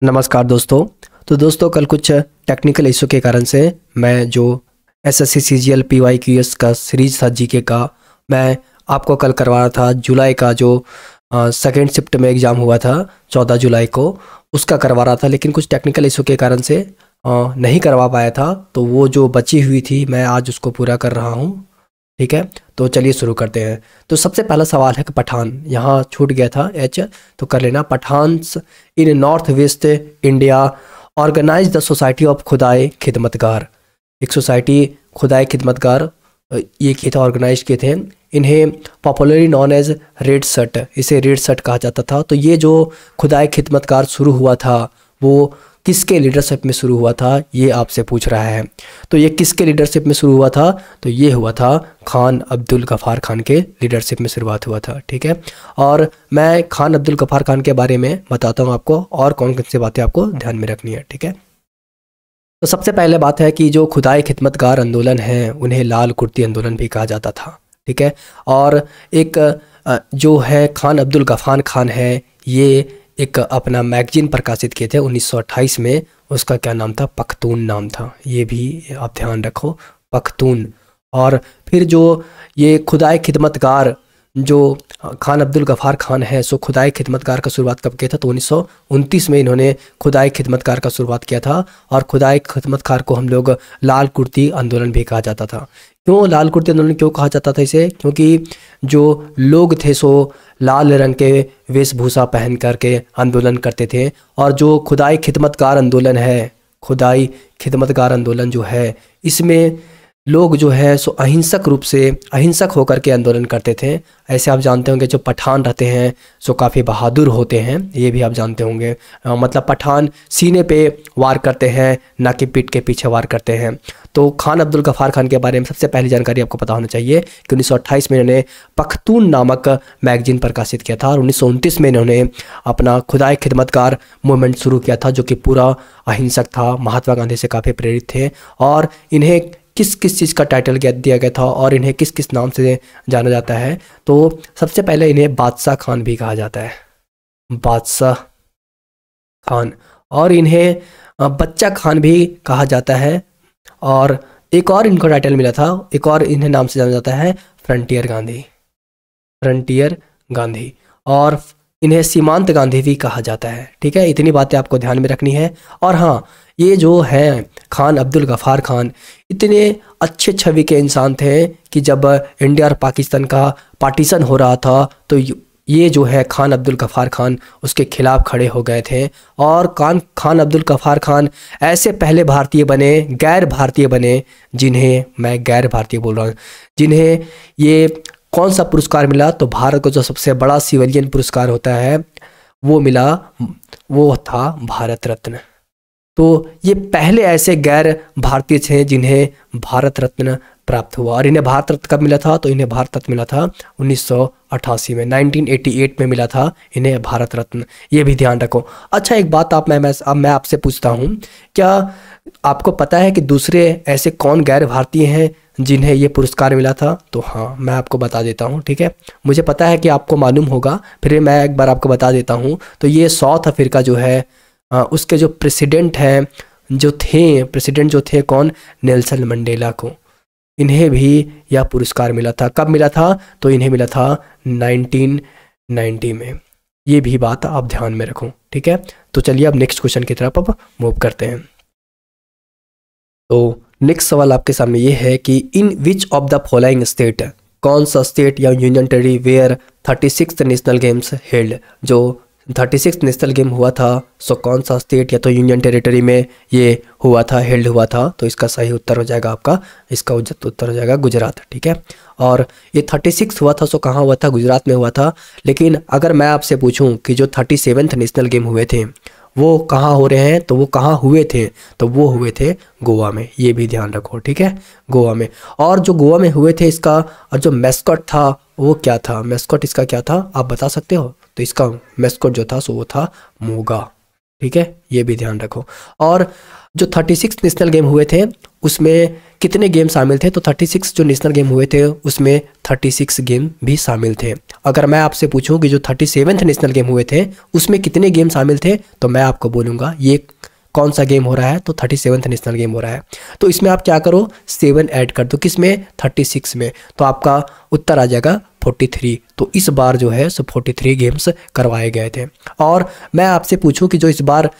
नमस्कार दोस्तों। तो दोस्तों कल कुछ टेक्निकल इशू के कारण से मैं जो एसएससी सीजीएल पीवाईक्यूएस का सीरीज था जीके का मैं आपको कल करवा रहा था। जुलाई का जो सेकेंड शिफ्ट में एग्ज़ाम हुआ था 14 जुलाई को उसका करवा रहा था, लेकिन कुछ टेक्निकल इशू के कारण से नहीं करवा पाया था। तो वो जो बची हुई थी मैं आज उसको पूरा कर रहा हूँ। ठीक है, तो चलिए शुरू करते हैं। तो सबसे पहला सवाल है कि पठान, यहाँ छूट गया था एच, तो कर लेना। Pathans in north west India organize the society of Khudai Khidmatgar. एक सोसाइटी खुदाई खिदमतगार ये किए थे, ऑर्गेनाइज किए थे। इन्हें popularly known as red shirt, इसे रेड शर्ट कहा जाता था। तो ये जो खुदाई खिदमतगार शुरू हुआ था वो किसके लीडरशिप में शुरू हुआ था, ये आपसे पूछ रहा है। तो ये किसके लीडरशिप में शुरू हुआ था, तो ये हुआ था खान अब्दुल गफ़ार खान के लीडरशिप में शुरुआत हुआ था। ठीक है, और मैं खान अब्दुल गफ़ार खान के बारे में बताता हूँ आपको और कौन कौन सी बातें आपको ध्यान में रखनी है। ठीक है, तो सबसे पहले बात है कि जो खुदाई खिदमतगार आंदोलन है उन्हें लाल कुर्ती आंदोलन भी कहा जाता था। ठीक है, और एक जो है खान अब्दुल गफ़ार खान है, ये एक अपना मैगजीन प्रकाशित किए थे 1928 में। उसका क्या नाम था, पख्तून नाम था। ये भी आप ध्यान रखो, पख्तून। और फिर जो ये खुदाई खिदमतगार जो खान अब्दुल गफ़ार खान है, सो खुदाई खिदमतगार का शुरुआत कब किया था, तो 1929 में इन्होंने खुदाई खिदमतगार का शुरुआत किया था। और खुदाई खिदमतगार को हम लोग लाल कुर्ती आंदोलन भी कहा जाता था। क्यों लाल कुर्ती आंदोलन क्यों कहा जाता था इसे, क्योंकि जो लोग थे सो लाल रंग के वेशभूषा पहन करके आंदोलन करते थे। और जो खुदाई खिदमतगार आंदोलन है, खुदाई खिदमतगार आंदोलन जो है, इसमें लोग जो है सो अहिंसक रूप से अहिंसक होकर के आंदोलन करते थे। ऐसे आप जानते होंगे जो पठान रहते हैं सो काफ़ी बहादुर होते हैं, ये भी आप जानते होंगे। मतलब पठान सीने पे वार करते हैं, ना कि पीठ के पीछे वार करते हैं। तो खान अब्दुल गफ़ार खान के बारे में सबसे पहली जानकारी आपको पता होना चाहिए कि 1928 में इन्होंने पख्तून नामक मैगजीन प्रकाशित किया था। और 1929 में इन्होंने अपना खुदाई खिदमतगार मूवमेंट शुरू किया था, जो कि पूरा अहिंसक था, महात्मा गांधी से काफ़ी प्रेरित थे। और इन्हें किस किस चीज़ का टाइटल दिया गया था और इन्हें किस किस नाम से जाना जाता है, तो सबसे पहले इन्हें बादशाह खान भी कहा जाता है, बादशाह खान। और इन्हें बच्चा खान भी कहा जाता है। और एक और इनको टाइटल मिला था, एक और इन्हें नाम से जाना जाता है फ्रंटियर गांधी, फ्रंटियर गांधी। और इन्हें सीमांत गांधी भी कहा जाता है। ठीक है, इतनी बातें आपको ध्यान में रखनी है। और हाँ, ये जो है खान अब्दुल गफ़ार खान इतने अच्छे छवि के इंसान थे कि जब इंडिया और पाकिस्तान का पार्टीशन हो रहा था तो ये जो है खान अब्दुल गफ़ार खान उसके खिलाफ खड़े हो गए थे। और खान अब्दुल गफ़ार खान ऐसे पहले भारतीय बने, गैर भारतीय बने, जिन्हें मैं गैर भारतीय बोल रहा हूँ, जिन्हें ये कौन सा पुरस्कार मिला, तो भारत को जो सबसे बड़ा सिविलियन पुरस्कार होता है वो मिला, वो था भारत रत्न। तो ये पहले ऐसे गैर भारतीय थे जिन्हें भारत रत्न प्राप्त हुआ। और इन्हें भारत रत्न कब मिला था, तो इन्हें भारत रत्न मिला था 1988 में, 1988 में मिला था इन्हें भारत रत्न। ये भी ध्यान रखो। अच्छा, एक बात अब मैं आपसे पूछता हूँ, क्या आपको पता है कि दूसरे ऐसे कौन गैर भारतीय हैं जिन्हें ये पुरस्कार मिला था? तो हाँ, मैं आपको बता देता हूँ। ठीक है, मुझे पता है कि आपको मालूम होगा, फिर मैं एक बार आपको बता देता हूँ। तो ये साउथ अफ्रीका जो है उसके जो प्रेसिडेंट हैं, प्रेसिडेंट जो थे कौन, नेल्सन मंडेला को, इन्हें भी यह पुरस्कार मिला था। कब मिला था, तो इन्हें मिला था 1990 में। ये भी बात आप ध्यान में रखो। ठीक है, तो चलिए अब नेक्स्ट क्वेश्चन की तरफ अब मूव करते हैं। तो नेक्स्ट सवाल आपके सामने ये है कि in which of the following state, कौन सा स्टेट या union territory where 36th national games held, जो 36th नेशनल गेम हुआ था, सो कौन सा स्टेट या तो यूनियन टेरिटरी में ये हुआ था, हेल्ड हुआ था? तो इसका सही उत्तर हो जाएगा आपका, इसका उत्तर हो जाएगा गुजरात। ठीक है, और ये 36 हुआ था, सो कहाँ हुआ था, गुजरात में हुआ था। लेकिन अगर मैं आपसे पूछूं कि जो 37th नेशनल गेम हुए थे वो कहाँ हो रहे हैं, तो वो कहाँ हुए थे, तो वो हुए थे गोवा में। ये भी ध्यान रखो। ठीक है, गोवा में। और जो गोवा में हुए थे, इसका और जो मैस्कॉट था वो क्या था, मैस्कॉट इसका क्या था, आप बता सकते हो? तो इसका मैस्कॉट जो था सो वो था मोगा। ठीक है, ये भी ध्यान रखो। और जो 36 नेशनल गेम हुए थे उसमें कितने गेम शामिल थे? तो 36 जो नेशनल गेम हुए थे उसमें 36 गेम भी शामिल थे। अगर मैं आपसे पूछूं कि जो 37वें नेशनल गेम हुए थे उसमें कितने गेम शामिल थे, तो मैं आपको बोलूँगा ये कौन सा गेम हो रहा है, तो 37वें नेशनल गेम हो रहा है। तो इसमें आप क्या करो, 7 ऐड कर दो, किसमें? 36 में, तो आपका उत्तर आ जाएगा 43। तो इस बार जो है सो 43 गेम्स करवाए गए थे। और मैं आपसे पूछूं कि जो इस बार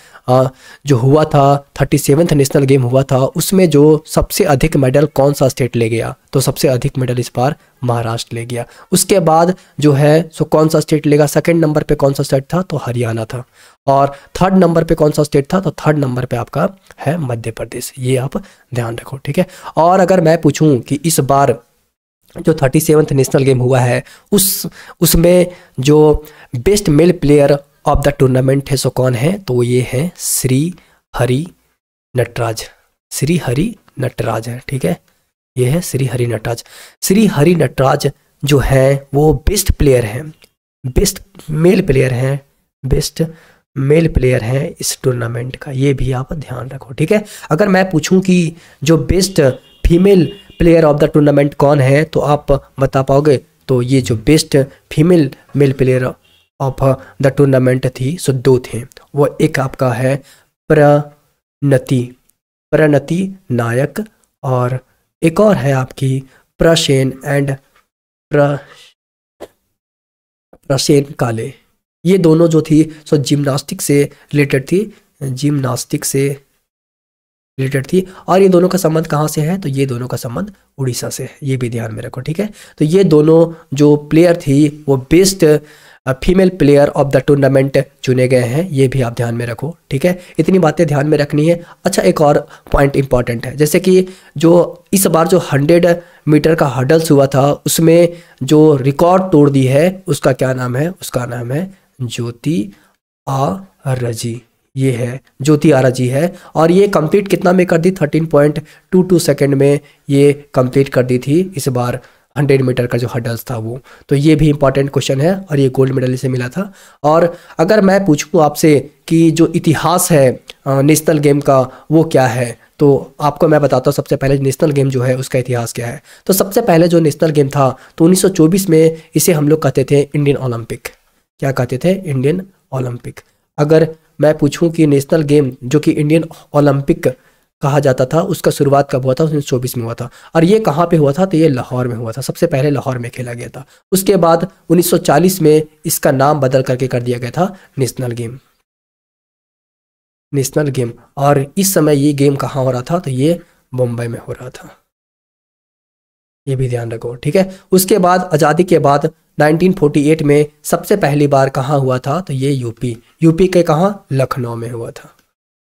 जो हुआ था 37वें नेशनल गेम हुआ था उसमें जो सबसे अधिक मेडल कौन सा स्टेट ले गया, तो सबसे अधिक मेडल इस बार महाराष्ट्र ले गया। उसके बाद जो है सो कौन सा स्टेट लेगा? सेकंड नंबर पे कौन सा स्टेट था? तो हरियाणा था। और थर्ड नंबर पे कौन सा स्टेट था? तो थर्ड नंबर पे आपका है मध्य प्रदेश। ये आप ध्यान रखो, ठीक है। और अगर मैं पूछूं कि इस बार जो 37वें नेशनल गेम हुआ है उसमें जो best male player of the tournament है सो कौन है? तो ये है श्री हरि नटराज। श्री हरि नटराज है, ठीक है, ये है श्री हरि नटराज। श्री हरि नटराज जो है वो बेस्ट प्लेयर हैं, बेस्ट मेल प्लेयर हैं, बेस्ट मेल प्लेयर हैं इस टूर्नामेंट का। ये भी आप ध्यान रखो, ठीक है। अगर मैं पूछूं कि जो best female player of the tournament कौन है, तो आप बता पाओगे? तो ये जो best female male player of the tournament थी सो 2 थे। वो एक आपका है प्रणति नायक, और एक और है आपकी प्रसेन एंड प्रसेन काले। ये दोनों जो थी सो जिम्नास्टिक से रिलेटेड थी, जिम्नास्टिक से रिलेटेड थी। और ये दोनों का संबंध कहाँ से है? तो ये दोनों का संबंध उड़ीसा से है। ये भी ध्यान में रखो, ठीक है। तो ये दोनों जो प्लेयर थी वो best female player of the tournament चुने गए हैं। ये भी आप ध्यान में रखो, ठीक है। इतनी बातें ध्यान में रखनी है। अच्छा, एक और पॉइंट इंपॉर्टेंट है, जैसे कि जो इस बार जो 100 मीटर का हर्डल्स हुआ था उसमें जो रिकॉर्ड तोड़ दी है उसका क्या नाम है? उसका नाम है ज्योति आरजी। ये है ज्योति आरजी है। और ये कंप्लीट कितना में कर दी? 13.22 सेकंड में ये कंप्लीट कर दी थी इस बार 100 मीटर का जो हर्डल्स था वो। तो ये भी इंपॉर्टेंट क्वेश्चन है और ये गोल्ड मेडल इसे मिला था। और अगर मैं पूछूं आपसे कि जो इतिहास है नेशनल गेम का वो क्या है, तो आपको मैं बताता हूँ सबसे पहले नेशनल गेम जो है उसका इतिहास क्या है। तो सबसे पहले जो नेशनल गेम था तो 1924 में इसे हम लोग कहते थे इंडियन ओलंपिक। क्या कहते थे? Indian Olympic. अगर मैं पूछूं कि नेशनल गेम जो कि इंडियन ओलंपिक कहा जाता था उसका शुरुआत कब हुआ था? 1924 में हुआ था। और ये कहाँ पे हुआ था? तो ये लाहौर में हुआ था। सबसे पहले लाहौर में खेला गया था। उसके बाद 1940 में इसका नाम बदल करके कर दिया गया था नेशनल गेम, नेशनल गेम। और इस समय ये गेम कहाँ हो रहा था? तो ये मुंबई में हो रहा था। ये भी ध्यान रखो, ठीक है। उसके बाद आज़ादी के बाद 1948 में सबसे पहली बार कहाँ हुआ था? तो ये यूपी के कहाँ? लखनऊ में हुआ था।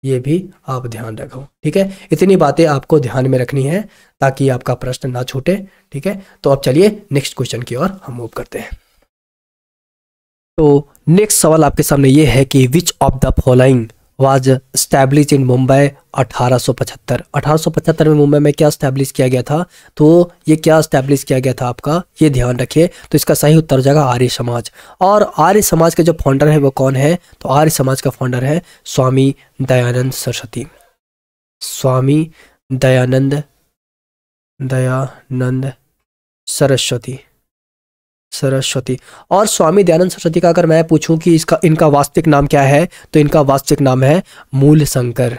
ये भी आप ध्यान रखो, ठीक है। इतनी बातें आपको ध्यान में रखनी है ताकि आपका प्रश्न ना छूटे, ठीक है। तो अब चलिए नेक्स्ट क्वेश्चन की ओर हम मूव करते हैं। तो नेक्स्ट सवाल आपके सामने ये है कि विच of the following was establish in Mumbai 1875। 1875 में मुंबई में क्या स्टैब्लिश किया गया था? तो ये क्या स्टैब्लिश किया गया था आपका, ये ध्यान रखिए। तो इसका सही उत्तर हो जाएगा आर्य समाज। और आर्य समाज के जो फाउंडर है वो कौन है? तो आर्य समाज का फाउंडर है स्वामी दयानंद सरस्वती। स्वामी दयानंद सरस्वती। और स्वामी दयानंद सरस्वती का अगर मैं पूछूं कि इनका वास्तविक नाम क्या है, तो इनका वास्तविक नाम है मूल शंकर।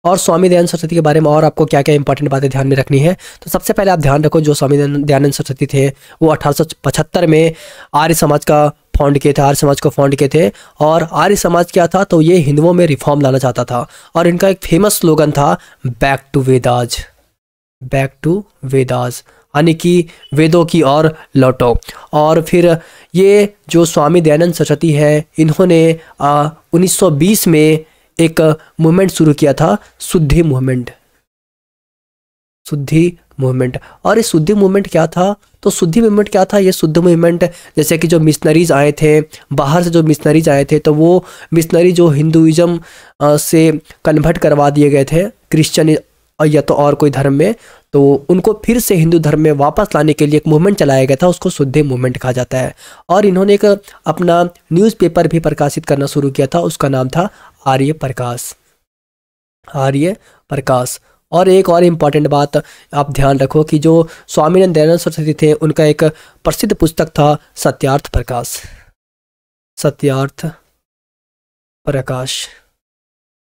और स्वामी दयानंद सरस्वती के बारे में और आपको क्या क्या इंपॉर्टेंट बातें ध्यान में रखनी है, तो सबसे पहले आप ध्यान रखो जो स्वामी दयानंद सरस्वती थे वो 1875 में आर्य समाज का फाउंड किए थे, आर्य समाज को फाउंड किए थे। और आर्य समाज क्या था? तो ये हिंदुओं में रिफॉर्म लाना चाहता था। और इनका एक फेमस स्लोगन था बैक टू वेदास, यानी कि वेदों की ओर लौटो। और फिर ये जो स्वामी दयानंद सरस्वती है इन्होंने 1920 में एक मूवमेंट शुरू किया था, शुद्धि मूवमेंट। और इस शुद्धि मूवमेंट क्या था? तो शुद्धि मूवमेंट क्या था? ये शुद्ध मूवमेंट जैसे कि जो मिशनरीज आए थे बाहर से, जो मिशनरीज आए थे तो वो मिशनरी जो हिंदुइज्म से कन्वर्ट करवा दिए गए थे और या तो और कोई धर्म में, तो उनको फिर से हिंदू धर्म में वापस लाने के लिए एक मूवमेंट चलाया गया था, उसको शुद्धि मूवमेंट कहा जाता है। और इन्होंने एक अपना न्यूज़पेपर भी प्रकाशित करना शुरू किया था, उसका नाम था आर्य प्रकाश। आर्य प्रकाश। और एक और इम्पॉर्टेंट बात आप ध्यान रखो कि जो स्वामी दयानंद सरस्वती थे उनका एक प्रसिद्ध पुस्तक था सत्यार्थ प्रकाश। सत्यार्थ प्रकाश।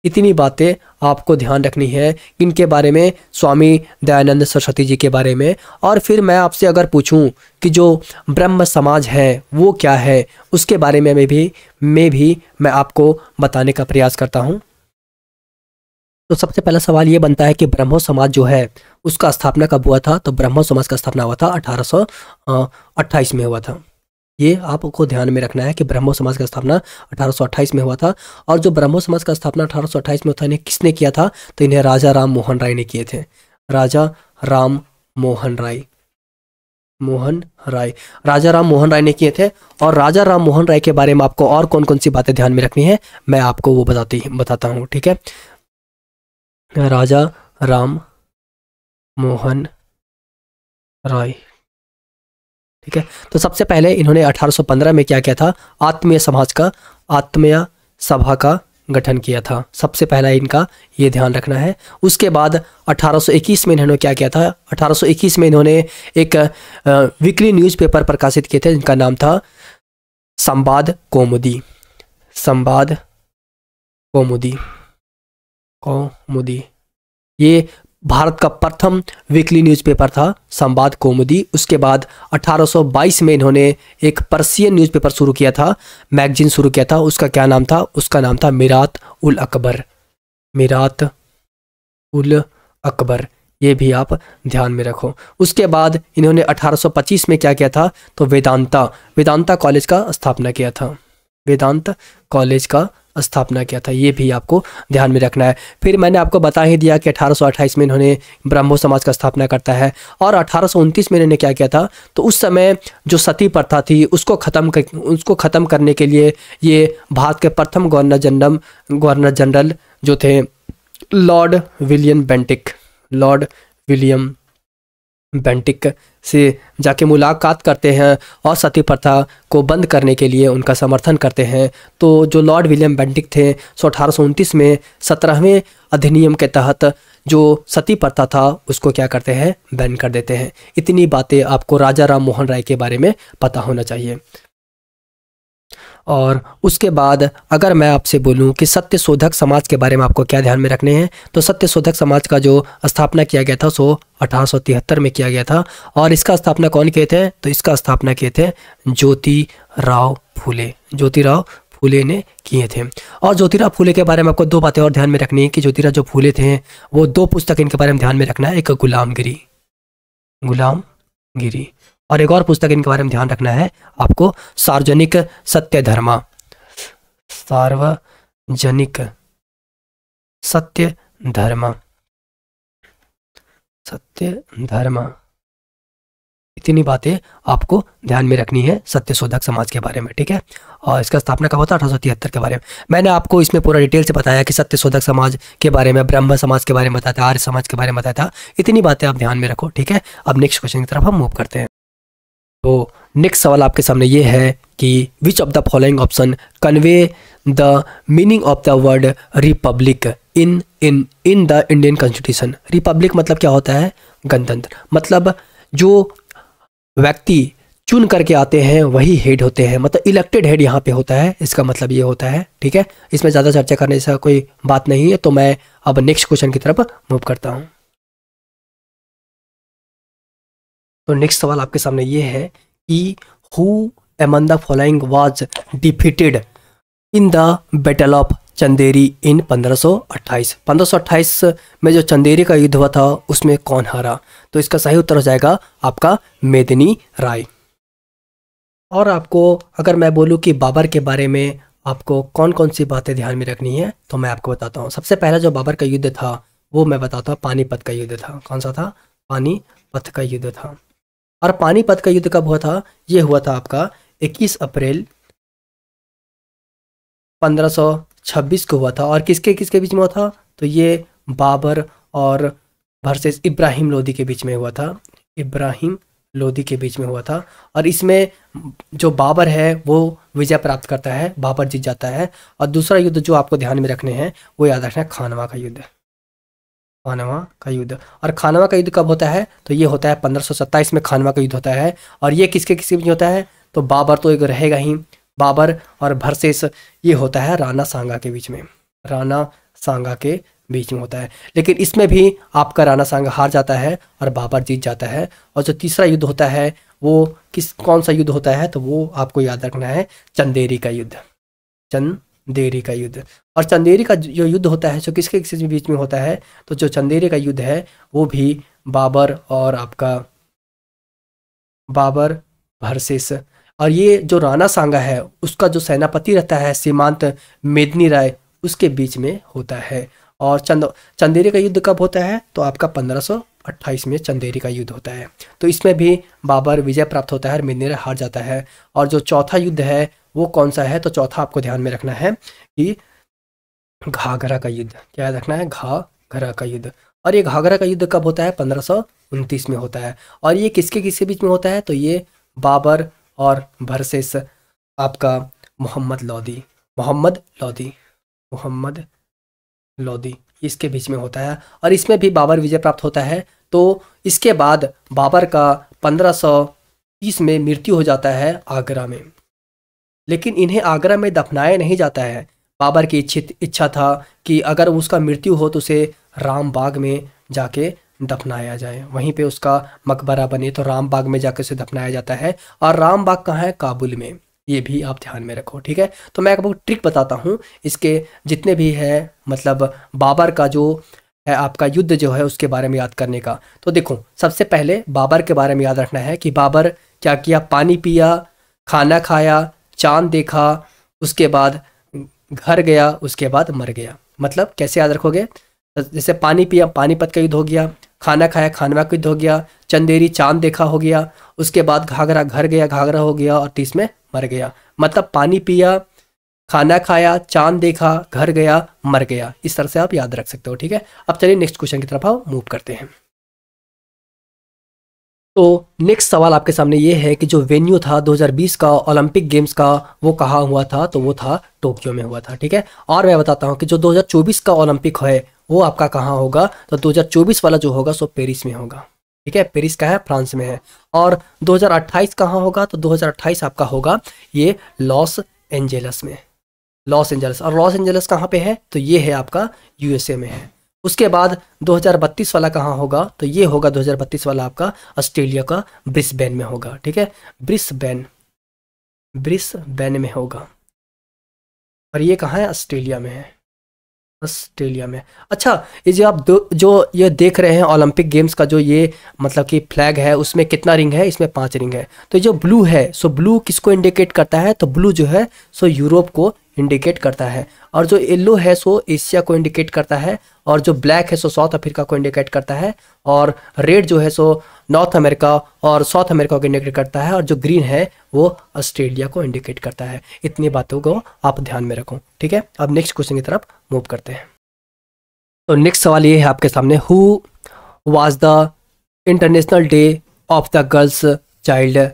इतनी बातें आपको ध्यान रखनी है इनके बारे में, स्वामी दयानंद सरस्वती जी के बारे में। और फिर मैं आपसे अगर पूछूं कि जो ब्रह्म समाज है वो क्या है, उसके बारे में मैं आपको बताने का प्रयास करता हूं। तो सबसे पहला सवाल ये बनता है कि ब्रह्मो समाज जो है उसका स्थापना कब हुआ था। तो ब्रह्मो समाज का स्थापना हुआ था 1828 में हुआ था। ये आपको ध्यान में रखना है कि ब्रह्मो समाज का स्थापना 1828 में हुआ था। और जो ब्रह्मो समाज का स्थापना 1828 में हुआ था, इन्हें किसने किया था। तो इन्हें राजा राम मोहन राय ने किए थे। राजा राम मोहन राय। राजा राम मोहन राय ने किए थे। और राजा राम मोहन राय के बारे में आपको और कौन कौन सी बातें ध्यान में रखनी है मैं आपको वो बताता हूँ, ठीक है। राजा राम मोहन राय, ठीक है। तो सबसे पहले इन्होंने 1815 में क्या किया था, आत्मीय सभा का गठन किया था। सबसे पहला इनका ये ध्यान रखना है। उसके बाद 1821 में इन्होंने क्या किया था, 1821 में इन्होंने एक वीकली न्यूज़पेपर प्रकाशित किए थे जिनका नाम था संवाद कौमुदी। संवाद कौमुदी। ये भारत का प्रथम वीकली न्यूज़पेपर था संवाद कौमुदी। उसके बाद 1822 में इन्होंने एक पर्शियन न्यूज़पेपर शुरू किया था, मैगजीन शुरू किया था। उसका क्या नाम था, उसका नाम था मिरात उल अकबर। मिरात उल अकबर, ये भी आप ध्यान में रखो। उसके बाद इन्होंने 1825 में क्या किया था, तो वेदांता कॉलेज का स्थापना किया था। वेदांत कॉलेज का स्थापना किया था, ये भी आपको ध्यान में रखना है। फिर मैंने आपको बता ही दिया कि 1828 में इन्होंने ब्रह्मो समाज का स्थापना करता है। और 1829 में इन्होंने क्या किया था, तो उस समय जो सती प्रथा थी उसको ख़त्म करने के लिए ये भारत के प्रथम गवर्नर जनरल जो थे लॉर्ड विलियम बेंटिक से जाके मुलाकात करते हैं और सती प्रथा को बंद करने के लिए उनका समर्थन करते हैं। तो जो लॉर्ड विलियम बेंटिक थे 1829 में 17वें अधिनियम के तहत जो सती प्रथा था उसको क्या करते हैं, बैन कर देते हैं। इतनी बातें आपको राजा राम मोहन राय के बारे में पता होना चाहिए। और उसके बाद अगर मैं आपसे बोलूं कि सत्यशोधक समाज के बारे में आपको क्या ध्यान में रखने हैं, तो सत्यशोधक समाज का जो स्थापना किया गया था सो 1873 में किया गया था। और इसका स्थापना कौन किए थे, तो इसका स्थापना किए थे ज्योतिराव फूले ने किए थे। और ज्योतिराव फूले के बारे में आपको दो बातें और ध्यान में रखनी है कि ज्योतिराव जो फूले थे वो दो पुस्तक इनके बारे में ध्यान में रखना है। एक गुलामगिरी और एक और पुस्तक इनके बारे में ध्यान रखना है आपको, सार्वजनिक सत्य धर्म। इतनी बातें आपको ध्यान में रखनी है सत्यशोधक समाज के बारे में, ठीक है। और इसका स्थापना कब होता है, 1873 के बारे में मैंने आपको इसमें पूरा डिटेल से बताया कि सत्यशोधक समाज के बारे में, ब्रह्म समाज के बारे में बताया था, आर्य समाज के बारे में बताया था। इतनी बातें आप ध्यान में रखो, ठीक है। अब नेक्स्ट क्वेश्चन की तरफ हम मूव करते हैं। तो नेक्स्ट सवाल आपके सामने ये है कि विच of the following option convey the meaning of the word Republic in the Indian constitution. Republic मतलब क्या होता है, गणतंत्र। मतलब जो व्यक्ति चुन करके आते हैं वही हेड होते हैं, मतलब इलेक्टेड हेड यहाँ पे होता है, इसका मतलब ये होता है, ठीक है। इसमें ज़्यादा चर्चा करने से कोई बात नहीं है। तो मैं अब नेक्स्ट क्वेश्चन की तरफ मूव करता हूँ। तो नेक्स्ट सवाल आपके सामने ये है कि who among the following was defeated in the battle of Chanderi in 1528 में जो चंदेरी का युद्ध हुआ था उसमें कौन हारा। तो इसका सही उत्तर हो जाएगा आपका मेदिनी राय। और आपको अगर मैं बोलूं कि बाबर के बारे में आपको कौन कौन सी बातें ध्यान में रखनी है तो मैं आपको बताता हूँ। सबसे पहला जो बाबर का युद्ध था वो मैं बताता हूँ, पानीपत का युद्ध था। कौन सा था, पानीपत का युद्ध था। और पानीपत का युद्ध कब हुआ था, ये हुआ था आपका 21 अप्रैल 1526 को हुआ था। और किसके किसके बीच में हुआ था, तो ये बाबर और वर्सेस इब्राहिम लोदी के बीच में हुआ था। इब्राहिम लोदी के बीच में हुआ था। और इसमें जो बाबर है वो विजय प्राप्त करता है, बाबर जीत जाता है। और दूसरा युद्ध जो आपको ध्यान में रखने हैं वो याद रखना है, खानवा का युद्ध। खानवा का युद्ध। और खानवा का युद्ध कब होता है? तो ये होता है 1527 में खानवा का युद्ध होता है। और ये किसके किसके बीच होता है? तो बाबर तो एक रहेगा ही, बाबर और वर्सेस ये होता है राणा सांगा के बीच में, राणा सांगा के बीच में होता है। लेकिन इसमें भी आपका राणा सांगा हार जाता है और बाबर जीत जाता है। और जो तीसरा युद्ध होता है वो कौन सा युद्ध होता है? तो वो आपको याद रखना है, चंदेरी का युद्ध। चंदेरी का युद्ध। और चंदेरी का जो युद्ध होता है जो किसके किसके बीच में होता है? तो जो चंदेरी का युद्ध है वो भी बाबर और आपका बाबर वर्सेस, और ये जो राणा सांगा है उसका जो सेनापति रहता है सीमांत मेदिनी राय, उसके बीच में होता है। और चंदेरी का युद्ध कब होता है? तो आपका 1528 में चंदेरी का युद्ध होता है। तो इसमें भी बाबर विजय प्राप्त होता है और मेदिनी राय हार जाता है। और जो चौथा युद्ध है वो कौन सा है? तो चौथा आपको ध्यान में रखना है कि घाघरा का युद्ध। क्या याद रखना है? घाघरा का युद्ध। और ये घाघरा का युद्ध कब होता है? 1529 में होता है। और ये किसके किसके बीच में होता है? तो ये बाबर और वर्सेस आपका मोहम्मद लोदी, मोहम्मद लोदी इसके बीच में होता है। और इसमें भी बाबर विजय प्राप्त होता है। तो इसके बाद बाबर का 1530 में मृत्यु हो जाता है आगरा में। लेकिन इन्हें आगरा में दफनाया नहीं जाता है। बाबर की इच्छा था कि अगर उसका मृत्यु हो तो उसे राम बाग में जाके दफनाया जाए, वहीं पे उसका मकबरा बने, तो राम बाग में जाकर उसे दफनाया जाता है। और राम बाग कहाँ है? काबुल में। ये भी आप ध्यान में रखो, ठीक है। तो मैं आपको ट्रिक बताता हूँ इसके जितने भी है, मतलब बाबर का जो है आपका युद्ध जो है उसके बारे में याद करने का। तो देखो, सबसे पहले बाबर के बारे में याद रखना है कि बाबर क्या किया? पानी पिया, खाना खाया, चांद देखा, उसके बाद घर गया, उसके बाद मर गया। मतलब कैसे याद रखोगे? जैसे पानी पिया, पानीपत का युद्ध हो गया, खाना खाया, खानवा का युद्ध हो गया, चंदेरी चांद देखा हो गया, उसके बाद घाघरा घर गया, घाघरा हो गया, और 30 में मर गया। मतलब पानी पिया, खाना खाया, चांद देखा, घर गया, मर गया। इस तरह से आप याद रख सकते हो, ठीक है। अब चलिए नेक्स्ट क्वेश्चन की तरफ आप मूव करते हैं। तो नेक्स्ट सवाल आपके सामने ये है कि जो वेन्यू था 2020 का ओलंपिक गेम्स का वो कहाँ हुआ था? तो वो था टोक्यो में हुआ था, ठीक है। और मैं बताता हूँ कि जो 2024 का ओलंपिक है वो आपका कहाँ होगा? तो 2024 वाला जो होगा सो पेरिस में होगा, ठीक है। पेरिस का है, फ्रांस में है। और 2028 कहाँ होगा? तो 2028 आपका होगा ये लॉस एंजेलस में, लॉस एंजेलस। और लॉस एंजेलस कहाँ पे है? तो ये है आपका यूएसए में है। उसके बाद 2032 वाला कहाँ होगा? तो ये होगा 2032 वाला आपका ऑस्ट्रेलिया का ब्रिस्बेन में होगा, ठीक है। ब्रिस्बेन में होगा। और ये कहाँ है? ऑस्ट्रेलिया में है, ऑस्ट्रेलिया में। अच्छा, ये जो आप जो ये देख रहे हैं ओलंपिक गेम्स का जो ये मतलब कि फ्लैग है, उसमें कितना रिंग है? इसमें 5 रिंग है। तो जो ब्लू है सो ब्लू किसको इंडिकेट करता है? तो ब्लू जो है सो यूरोप को इंडिकेट करता है। और जो येलो है सो एशिया को इंडिकेट करता है। और जो ब्लैक है सो साउथ अफ्रीका को इंडिकेट करता है। और रेड जो है सो नॉर्थ अमेरिका और साउथ अमेरिका को इंडिकेट करता है। और जो ग्रीन है वो ऑस्ट्रेलिया को इंडिकेट करता है। इतनी बातों को आप ध्यान में रखो, ठीक है। अब नेक्स्ट क्वेश्चन की तरफ मूव करते हैं। तो नेक्स्ट सवाल ये है आपके सामने, who was the international day of the girls child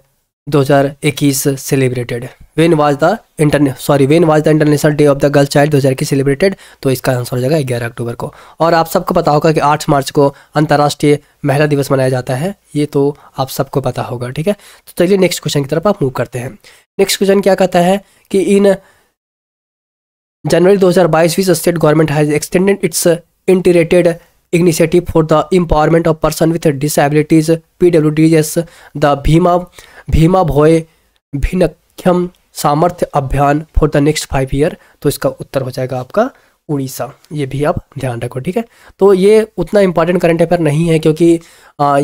2021 celebrated? When was the international day of the girl child 2021 celebrated? तो इसका आंसर हो जाएगा 11 अक्टूबर को। और आप सबको पता होगा कि 8 मार्च को अंतर्राष्ट्रीय महिला दिवस मनाया जाता है, ये तो आप सबको पता होगा, ठीक है। तो चलिए नेक्स्ट क्वेश्चन की तरफ आप मूव करते हैं। नेक्स्ट क्वेश्चन क्या कहता है कि इन जनवरी 2022 which state government has extended it's integrated initiative for the empowerment of person with disabilities PWDs the Bhima भोए भिन्नक्षम सामर्थ्य अभियान फॉर द नेक्स्ट 5 ईयर? तो इसका उत्तर हो जाएगा आपका उड़ीसा। ये भी आप ध्यान रखो, ठीक है। तो ये उतना इंपॉर्टेंट करंट अफेयर नहीं है, क्योंकि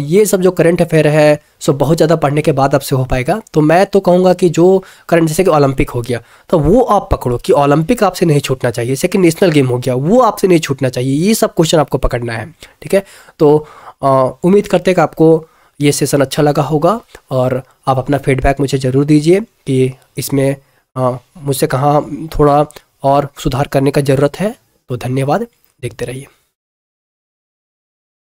ये सब जो करंट अफेयर है सो बहुत ज़्यादा पढ़ने के बाद आपसे हो पाएगा। तो मैं तो कहूँगा कि जो करंट, जैसे कि ओलंपिक हो गया तो वो आप पकड़ो कि ओलंपिक आपसे नहीं छूटना चाहिए। जैसे कि नेशनल गेम हो गया वो आपसे नहीं छूटना चाहिए। ये सब क्वेश्चन आपको पकड़ना है, ठीक है। तो उम्मीद करते हैं कि आपको ये सेशन अच्छा लगा होगा। और आप अपना फीडबैक मुझे ज़रूर दीजिए कि इसमें मुझसे कहाँ थोड़ा और सुधार करने का ज़रूरत है। तो धन्यवाद, देखते रहिए।